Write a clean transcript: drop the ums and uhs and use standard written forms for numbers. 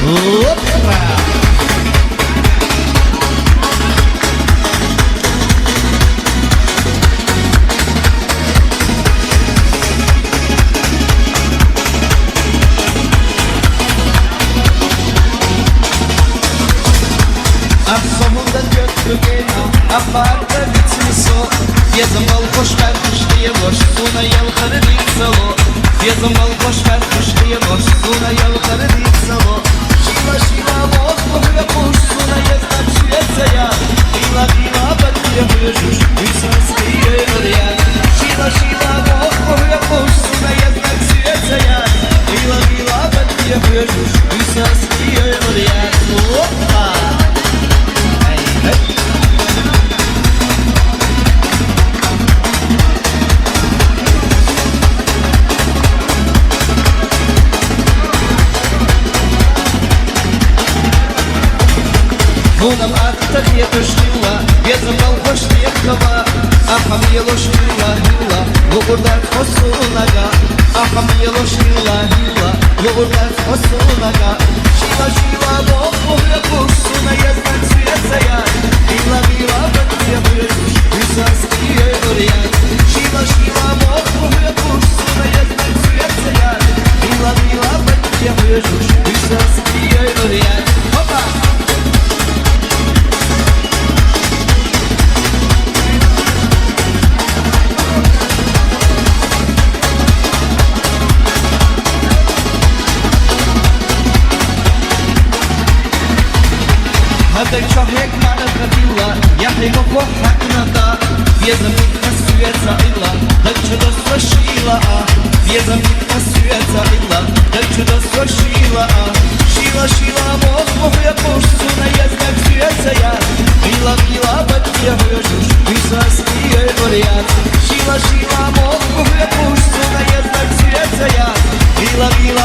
Опа! Ah sonunda götürgena, aparta bitmiso. Yazımal koş ver kuşluya boş, suna yalkarı dik salo. Yazımal koş ver kuşluya boş, suna yalkarı dik salo. Şila şila boz bohya boş, suna yazdan çüyetsaya. Ila ila batiye hüyüş, hüsas kiye oraya. Şila şila boz bohya boş, suna yazdan çüyetsaya. Ila ila batiye hüyüş, hüsas kiye oraya. Hoppa! Луна матта где-то шила, ветром алкош ехала, ахам елош хила, хила, лугурдат хосу нага, ахам елош хила, хила, лугурдат хосу нага. Шила шила бог богя курсу на яздан цветая, ила мила бакия бежуш, висаские вариант. Шила шила бог богя курсу на яздан цветая, ила мила бакия бежуш, висаские вариант. Опа! هذا الشهيك معنا خبيلا يحيي مفوحك ندا بيزمين مسويتا إلا دلش دس وشيلا بيزمين مسويتا إلا دلش دس وشيلا شيلا شيلا موز مهيا بوشسونا يزنك سويتا يا إلا إلا بديا هيوشوش بيساسكي الوريات شيلا شيلا موز مهيا بوشسونا يزنك سويتا يا إلا إلا